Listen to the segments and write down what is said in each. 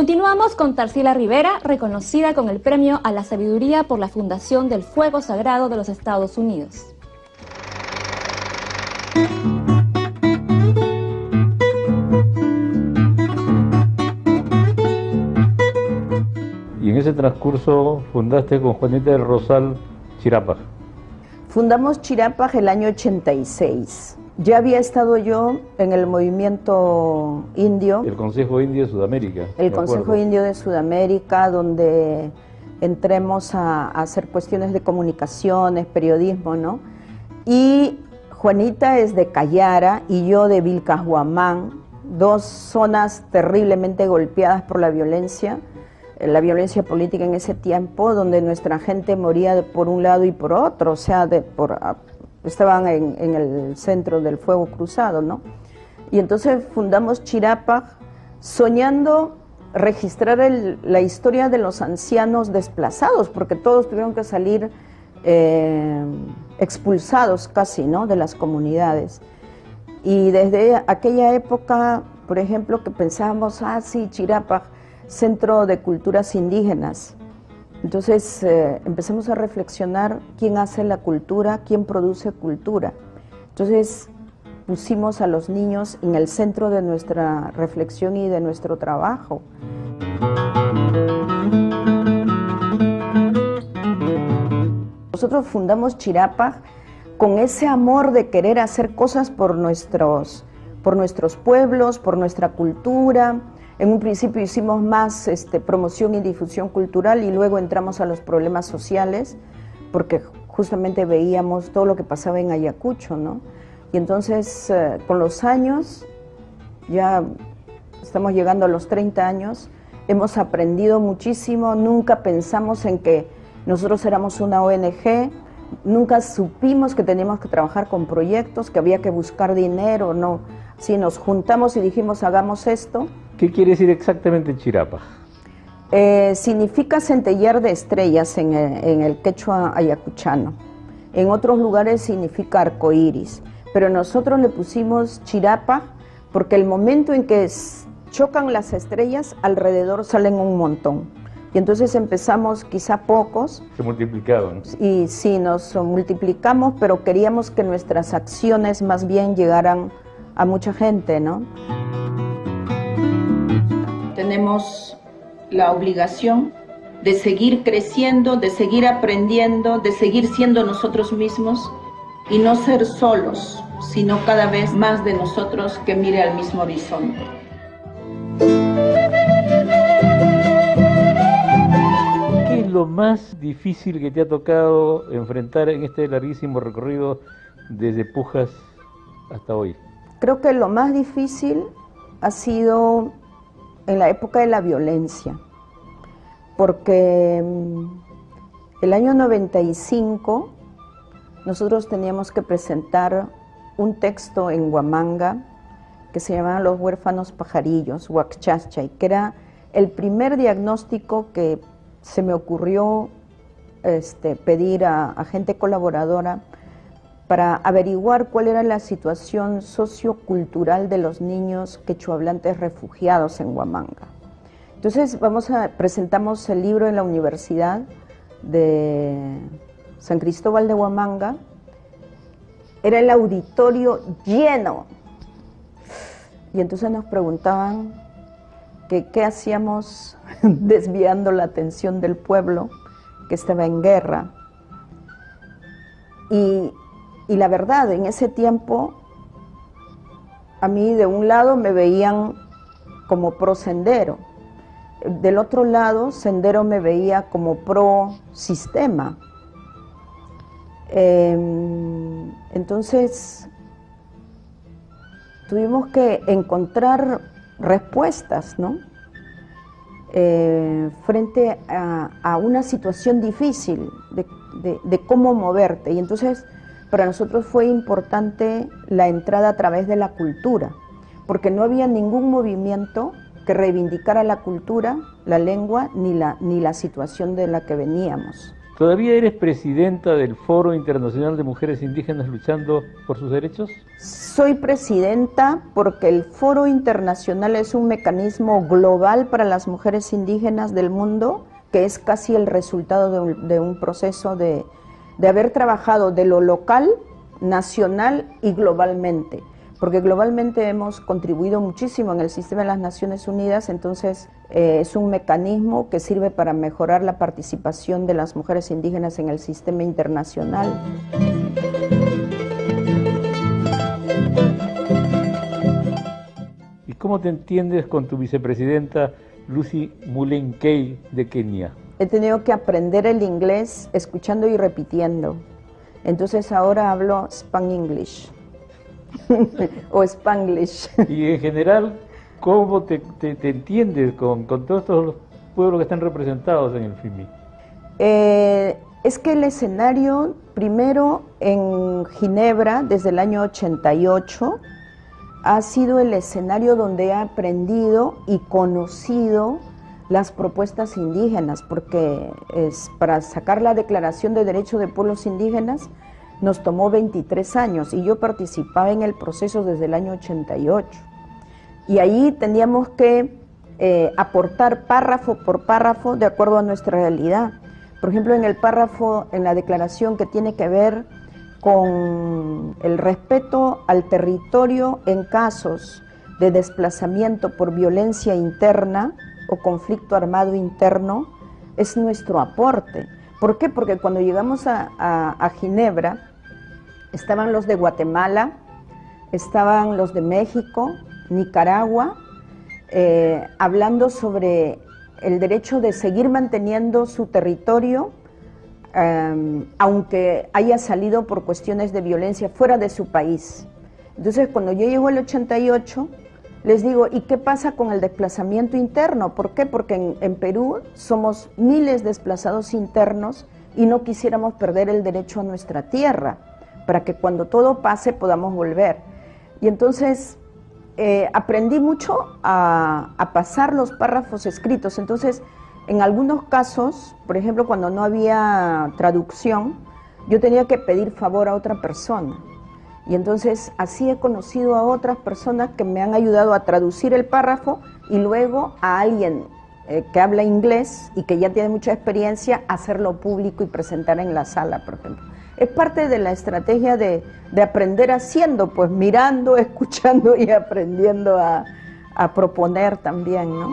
Continuamos con Tarsila Rivera, reconocida con el Premio a la Sabiduría por la Fundación del Fuego Sagrado de los Estados Unidos. Y en ese transcurso fundaste con Juanita del Rosal Chirapaj. Fundamos Chirapaj el año 86. Ya había estado yo en el movimiento indio. El Consejo Indio de Sudamérica. El Consejo Indio de Sudamérica, donde entremos a hacer cuestiones de comunicaciones, periodismo, ¿no? Y Juanita es de Callara y yo de Vilcashuamán, dos zonas terriblemente golpeadas por la violencia política en ese tiempo, donde nuestra gente moría por un lado y por otro, o sea, estaban en el centro del fuego cruzado, ¿no? Y entonces fundamos Chirapaj soñando registrar la historia de los ancianos desplazados, porque todos tuvieron que salir expulsados casi, ¿no?, de las comunidades. Y desde aquella época, por ejemplo, que pensábamos, sí, Chirapaj, Centro de Culturas Indígenas. Entonces empezamos a reflexionar quién hace la cultura, quién produce cultura. Entonces pusimos a los niños en el centro de nuestra reflexión y de nuestro trabajo. Nosotros fundamos Chirapaj con ese amor de querer hacer cosas por nuestros pueblos, por nuestra cultura. En un principio hicimos más promoción y difusión cultural y luego entramos a los problemas sociales porque justamente veíamos todo lo que pasaba en Ayacucho, ¿no? Y entonces con los años, ya estamos llegando a los 30 años, hemos aprendido muchísimo, nunca pensamos en que nosotros éramos una ONG, nunca supimos que teníamos que trabajar con proyectos, que había que buscar dinero, no. Si nos juntamos y dijimos hagamos esto. ¿Qué quiere decir exactamente Chirapaj? Significa centellear de estrellas en el quechua ayacuchano. En otros lugares significa arcoíris, pero nosotros le pusimos Chirapaj porque el momento en que chocan las estrellas, alrededor salen un montón. Y entonces empezamos quizá pocos. Se multiplicaban. Y sí, nos multiplicamos, pero queríamos que nuestras acciones más bien llegaran a mucha gente, ¿no? Tenemos la obligación de seguir creciendo, de seguir aprendiendo, de seguir siendo nosotros mismos y no ser solos, sino cada vez más de nosotros que mire al mismo horizonte. ¿Qué es lo más difícil que te ha tocado enfrentar en este larguísimo recorrido desde Pujas hasta hoy? Creo que lo más difícil ha sido en la época de la violencia, porque el año 95 nosotros teníamos que presentar un texto en Huamanga que se llamaba Los huérfanos pajarillos, Huacchachay, que era el primer diagnóstico que se me ocurrió pedir a gente colaboradora para averiguar cuál era la situación sociocultural de los niños quechuahablantes refugiados en Huamanga. Entonces presentamos el libro en la Universidad de San Cristóbal de Huamanga. Era el auditorio lleno. Y entonces nos preguntaban que qué hacíamos desviando la atención del pueblo que estaba en guerra. Y la verdad, en ese tiempo, a mí de un lado me veían como pro Sendero, del otro lado Sendero me veía como pro sistema. Entonces tuvimos que encontrar respuestas, ¿no? Frente a una situación difícil de cómo moverte. Y entonces para nosotros fue importante la entrada a través de la cultura, porque no había ningún movimiento que reivindicara la cultura, la lengua, ni la situación de la que veníamos. ¿Todavía eres presidenta del Foro Internacional de Mujeres Indígenas luchando por sus derechos? Soy presidenta porque el Foro Internacional es un mecanismo global para las mujeres indígenas del mundo, que es casi el resultado de un proceso de haber trabajado de lo local, nacional y globalmente. Porque globalmente hemos contribuido muchísimo en el sistema de las Naciones Unidas, entonces es un mecanismo que sirve para mejorar la participación de las mujeres indígenas en el sistema internacional. ¿Y cómo te entiendes con tu vicepresidenta Lucy Mulenkei de Kenia? He tenido que aprender el inglés escuchando y repitiendo, entonces ahora hablo Span-English. O Spanglish. Y en general, ¿cómo te entiendes con todos estos pueblos que están representados en el FIMI? Es que el escenario, primero en Ginebra, desde el año 88, ha sido el escenario donde he aprendido y conocido las propuestas indígenas, porque para sacar la Declaración de Derechos de Pueblos Indígenas nos tomó 23 años y yo participaba en el proceso desde el año 88. Y ahí teníamos que aportar párrafo por párrafo de acuerdo a nuestra realidad. Por ejemplo, en el párrafo, en la declaración que tiene que ver con el respeto al territorio en casos de desplazamiento por violencia interna o conflicto armado interno, es nuestro aporte. ¿Por qué? Porque cuando llegamos a Ginebra, estaban los de Guatemala, estaban los de México, Nicaragua, hablando sobre el derecho de seguir manteniendo su territorio, aunque haya salido por cuestiones de violencia fuera de su país. Entonces, cuando yo llego el 88, les digo, ¿y qué pasa con el desplazamiento interno? ¿Por qué? Porque en Perú somos miles de desplazados internos y no quisiéramos perder el derecho a nuestra tierra, para que cuando todo pase podamos volver. Y entonces aprendí mucho a pasar los párrafos escritos. Entonces, en algunos casos, por ejemplo, cuando no había traducción, yo tenía que pedir favor a otra persona. Y entonces así he conocido a otras personas que me han ayudado a traducir el párrafo y luego a alguien que habla inglés y que ya tiene mucha experiencia, hacerlo público y presentar en la sala, por ejemplo. Es parte de la estrategia de aprender haciendo, pues mirando, escuchando y aprendiendo a proponer también, ¿no?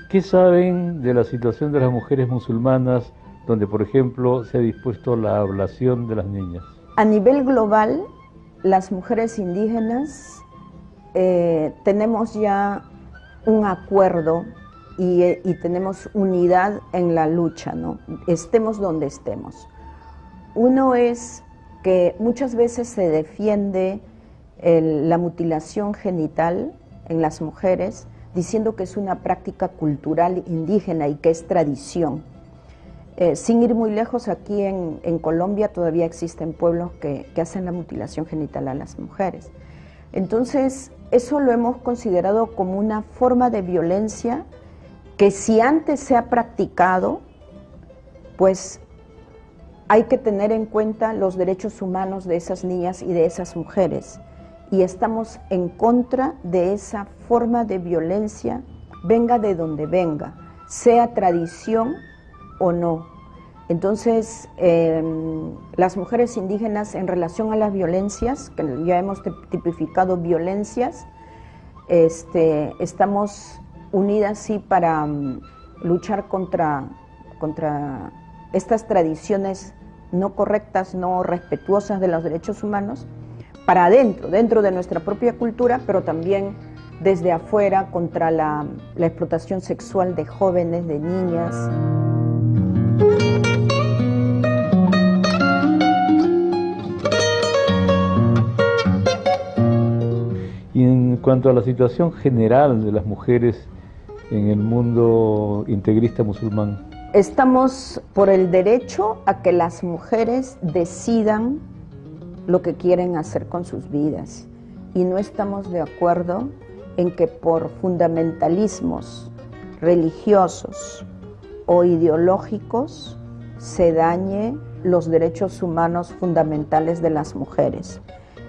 ¿Qué saben de la situación de las mujeres musulmanas, donde, por ejemplo, se ha dispuesto la ablación de las niñas? A nivel global, las mujeres indígenas tenemos ya un acuerdo y tenemos unidad en la lucha, ¿no? Estemos donde estemos. Uno es que muchas veces se defiende la mutilación genital en las mujeres, diciendo que es una práctica cultural indígena y que es tradición. Sin ir muy lejos, aquí en Colombia todavía existen pueblos que hacen la mutilación genital a las mujeres. Entonces, eso lo hemos considerado como una forma de violencia que si antes se ha practicado, pues hay que tener en cuenta los derechos humanos de esas niñas y de esas mujeres. Y estamos en contra de esa forma de violencia, venga de donde venga, sea tradición o no. Entonces, las mujeres indígenas en relación a las violencias, que ya hemos tipificado violencias, estamos unidas sí para luchar contra estas tradiciones no correctas, no respetuosas de los derechos humanos, para dentro de nuestra propia cultura, pero también desde afuera contra la explotación sexual de jóvenes, de niñas. Y en cuanto a la situación general de las mujeres en el mundo integrista musulmán. Estamos por el derecho a que las mujeres decidan lo que quieren hacer con sus vidas y no estamos de acuerdo en que por fundamentalismos religiosos o ideológicos se dañe los derechos humanos fundamentales de las mujeres.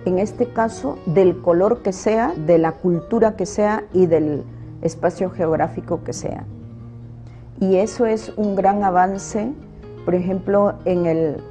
En este caso, del color que sea, de la cultura que sea y del espacio geográfico que sea. Y eso es un gran avance, por ejemplo,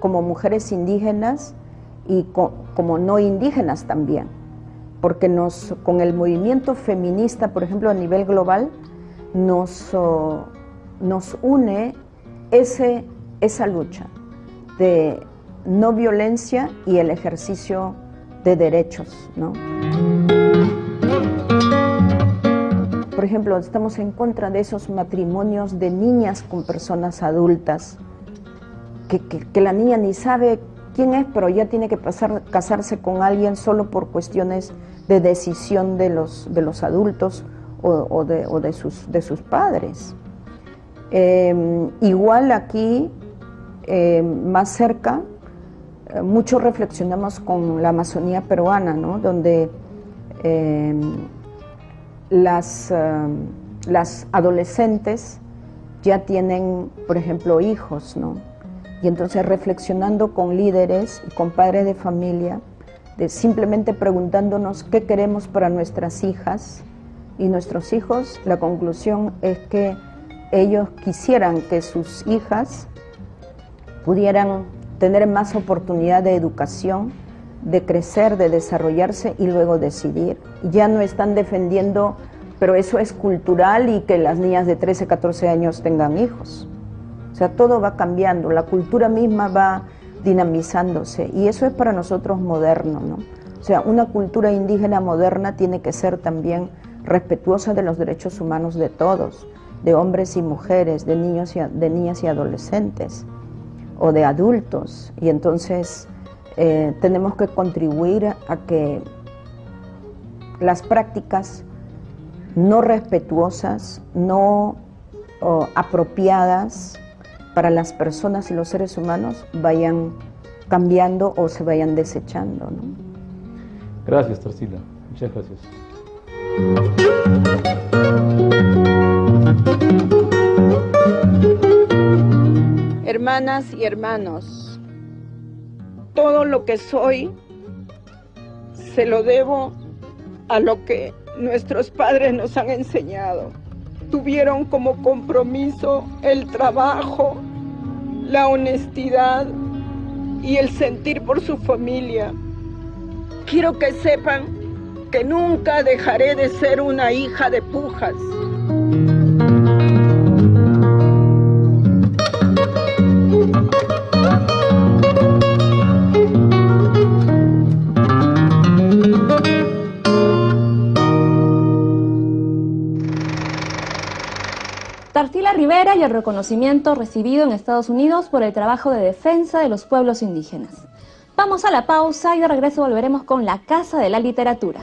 como mujeres indígenas y como no indígenas también, porque con el movimiento feminista, por ejemplo, a nivel global, nos une esa lucha de no violencia y el ejercicio de derechos, ¿no? Por ejemplo, estamos en contra de esos matrimonios de niñas con personas adultas, que la niña ni sabe quién es, pero ya tiene que casarse con alguien solo por cuestiones de decisión de los adultos o de sus padres. Igual aquí, más cerca, mucho reflexionamos con la Amazonía peruana, ¿no? Donde las adolescentes ya tienen, por ejemplo, hijos, ¿no? Y entonces reflexionando con líderes y con padres de familia, simplemente preguntándonos qué queremos para nuestras hijas y nuestros hijos, la conclusión es que ellos quisieran que sus hijas pudieran tener más oportunidad de educación, de crecer, de desarrollarse y luego decidir. Ya no están defendiendo, pero eso es cultural y que las niñas de 13, 14 años tengan hijos. O sea, todo va cambiando, la cultura misma va dinamizándose y eso es para nosotros moderno, ¿no? O sea, una cultura indígena moderna tiene que ser también respetuosa de los derechos humanos de todos, de hombres y mujeres, de niños de niñas y adolescentes o de adultos, y entonces tenemos que contribuir a que las prácticas no respetuosas, no apropiadas para las personas y los seres humanos vayan cambiando o se vayan desechando, ¿no? Gracias, Tarsila. Muchas gracias. Hermanas y hermanos, todo lo que soy se lo debo a lo que nuestros padres nos han enseñado. Tuvieron como compromiso el trabajo, la honestidad y el sentir por su familia. Quiero que sepan que nunca dejaré de ser una hija de Pujas. Tarsila Rivera y el reconocimiento recibido en Estados Unidos por el trabajo de defensa de los pueblos indígenas. Vamos a la pausa y de regreso volveremos con la Casa de la Literatura.